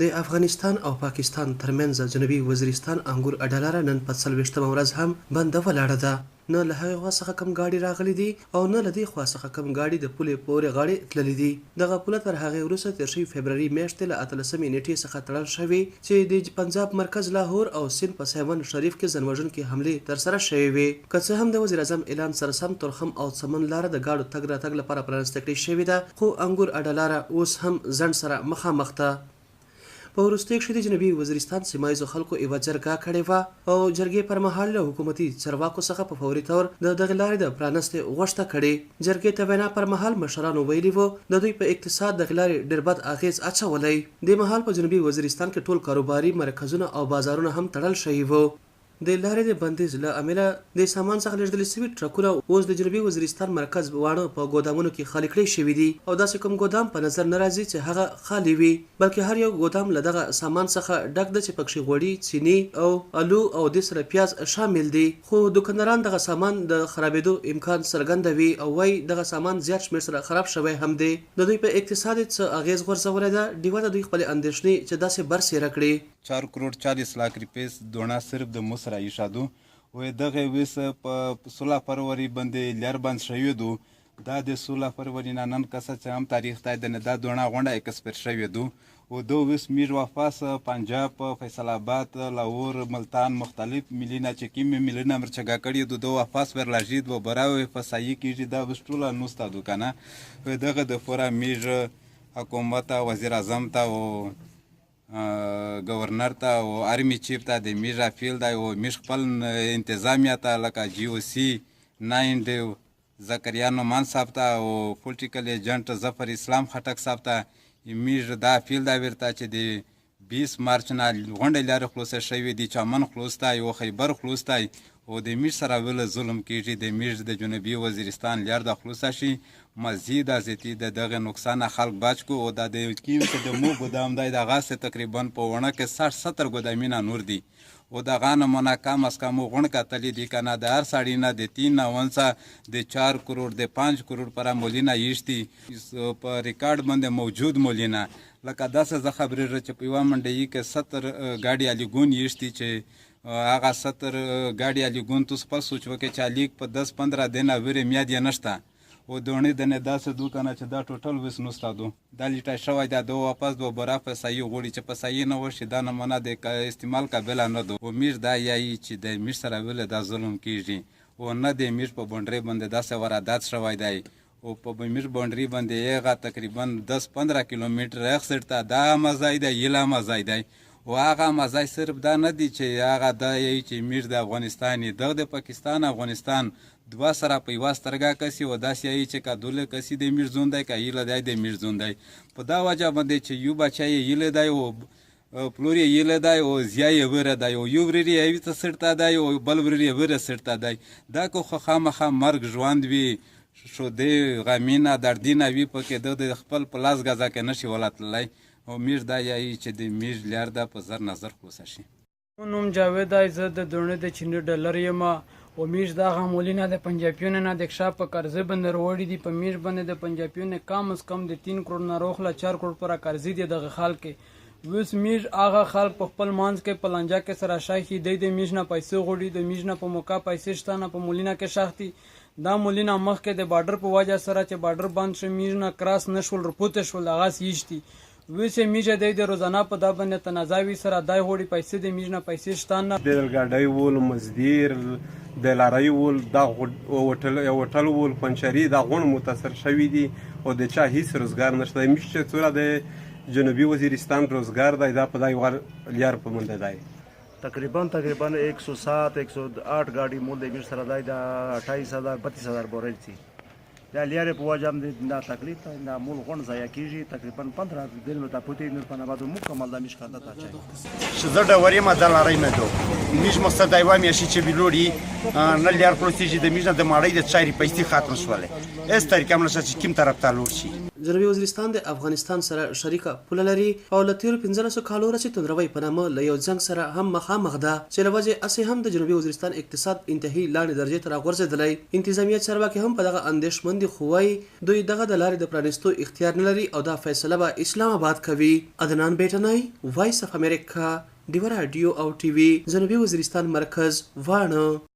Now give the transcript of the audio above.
د افغانستان او پاکستان ترمنځ جنوبي وزیرستان انګور اډه لاره نن په 40مه ورځ هم بنده ولاړه ده. نه له هغې خوا څخه کم ګاډي راغلي دي او نه له دې خوا څخه کم ګاډي د پولې پورې غاړې تللي دي. دغه پوله تر هغې وروسته تېر شوي فبروري میاشتې له 18 نیټې څخه تړل شوې چې د پنجاب مرکز لاهور او سند په سیون شریف کې ځانوژونکې حملې ترسره شوې وې. که څه هم د وزیر اعظم اعلان سره سم تورخم او سمن لاره د ګاډو تګ راتګ لپاره پرانیسته کړې شوې ده، خو انګور اډه لاره اوس هم ځنډ سره مخامخ ده. په وروستیو کښې د جنوبي وزیرستان سیمه ییزو خلکو یوه جرګه کړې وه او جرګې پر مهال له حکومتي چارواکو څخه په فوري طور د دغې لارې د پرانستې غوښته کړې. جرګې ته وینا پر مهال مشرانو ویلي وو د دوی په اقتصاد دغې لارې ډېر بد اغېز اچولی. دې مهال په جنوبي وزیرستان کې ټول کاروباري مرکزونه او بازارونه هم تړل شوي وو. د لارې د بندیز له امله د سامان څخه لیږدول شوي ټرکونه اوس د جنوبي وزیرستان مرکز واڼه په ګودامونو کې خالي کړی شوي دي او داسې کوم ګودام په نظر نه راځي چې هغه خالي وي، بلکې هر یو ګودام له دغه سامان څخه ډک ده چې پکښې غوړي، چینی او الو او دې سره پیاز شامل دي. خو دوکانداران دغه سامان د خرابېدو امکان څرګندوي او وایي دغه سامان زیات شمېر سره خراب شوی هم دی. د دوی په اقتصاد یې څه اغېز غورځولی ده. ډیوه د دوی خپلې اندېښنې چې داسې برسېره کړي. 4 کروڑ 40 लाख रुपये दोना सिर्फ د مصر ایشادو و دغه وس په 16 فروری باندې لار باندې شوی دو دا د 16 فروری نن کسه چې هم تاریخ ته د دا دونا غونډه ایکسپر شوی دو و دو وس میر وفاس پنجاب فیصل آباد لاهور ملتان مختلف ملینا چې کیم ملینا مرچګه کړی دو وفاس ور لاجید و براوي فسایی کیږي دا وستوله نوستا دوکانه و دغه د فورا میر حکومت وزیر اعظم ته او گورنر ته او آرمی چیف ته د میژ اپیل دی او میژ خپل انتظامیه ته لکه جی او سی 9 زکریا نومان صاحب ته او پولیټیکل ایجنټ ظفر اسلام خټک صاحب ته میژ دا اپیل دی ورته چې د 20 مارچ نه غونډې لارې خلاصه شوې دي، چمن خلاص دی او خیبر خلاص دی او د میژ سره ول ظلم کیږي. د میژ د جنوبي وزیرستان لار د خلاصه شي مزید ازتی د دغه نقصان خلک بچ کو او د کیم چې د مو ګدام دی د غاسه تقریبا په ونه کې 60-70 ګدامینه نور دي او د غانه منا کم از کم غون کتلی دی کنه د هر سړی نه د 3 اونسا د 4 کروڑ د 5 کروڑ پر مولینا یشتي په ریکارډ باندې موجود مولینا لکه داسه ز خبرې چې په منډي کې 70 ګاډي علی ګون یشتي چې هغه 70 ګاډي علی ګون تاسو په سوچ وکړئ چې لیک په 10-15 دینه وری میاد یې نشته او دونه د نه داسه دوکانه چې دا ټوټل وس نوستادو دا لیټا شوی دا دوه واپس دوه برا په صحیح غوړي چې په صحیح نه وشي دا نه منه د استعمال قابل نه دو او میر دا یای چې د میر سره ول دا ظلم کیږي او نه د میر په بونډري باندې داسه ورادات شوی دی او په میر بونډري باندې هغه تقریبا 10-15 کیلومتر اخسر ته دا مزای دی یلا مزای دی او هغه مزای صرف دا نه دی چې هغه دا یی چې میر د افغانستان د پاکستان افغانستان دوا سره په یوه سترګه کسي او داسې یی چې کدوله کسي د میر زون دی که یله دی د میر زون دی په دا وجه باندې چې یو بچی یله دی او پلوری یله دی او زیا یې وره دی او یو ورری یې ته سرته دی او بل ورری وره سرته دی دا کو خامخا مرګ ژوند وي شو دی غمینه دردینه وي پکې د خپل پلاس غزا کې نشي ولاتلی او میر دا یی چې د میر لار دا په زر نظر خلاص شي. نوم جاوید ایزه د دونه د چینی ډالر یم او میش دا غمولینا د پنجابیونو نه د کشاپ په قرضې باندې وروړي دي. په میش باندې د پنجابیونو کم از کم د 3 کروڑ نه روخله 4 کروڑ پر قرضې دي دغه خال کې وس میش هغه خلک په خپل مانځ کې پلنجا کې سره شایخي د میش نه پیسې غوړي د میش نه په موقع پیسې شته نه په مولینا کې شاختي دا مولینا مخکې د بارډر په وجه سره چې بارډر بند شو میش نه کراس نشول رپوت شول هغه سیشتي ویسه میجه د روزانه په دا باندې تنازوي سره دای هوړي پیسې د میجنه پیسې شتان نه د ګاډي ول مزدیر د لارای ول دا هوټل ول پنچری دا غون متاثر شوی دي او د چا هیڅ روزګار نشته. میشه څوره د جنوبي وزیرستان روزګار دی دا په دای ور لیار په منده دی تقریبا 107-108 गाड़ी मूल देवी सरदाई दा 28,000-32,000 बोरेल थी دا لیاره په وجه هم دا تکلیف دا مول غون ځای کیږي تقریبا 15 دن ته پوتې نور په نبادو مکمل د مشکل ته چي شزړه وریم د لارای مې دو میش مقصد دی وایم شي چې بلوري نه لیار پروسیجر د میش د ماړی د چاري پیسې خاطر شواله اس طریقه موږ چې کوم طرف ته لور شي جنوبي وزیرستان د افغانستان سره شریکه پوله لري او له تیرو 15 کالو راهیسې توندروي په نامه له یو جنګ سره هم مخامخ ده چې له وجې هسې هم د جنوبي وزیرستان اقتصاد انتهایی لاندې درجې ته راغورځېدلی. انتظامیه چارواکي هم په دغه اندېښمن دي خو وایي دوی دغه د لارې د پرانیستو اختیار نه لري او دا فیصله به اسلام آباد کوي. عدنان بیټنی، وایس اف امریکا، ډیوه راډیو او ټي وي، جنوبي وزیرستان مرکز، واڼه.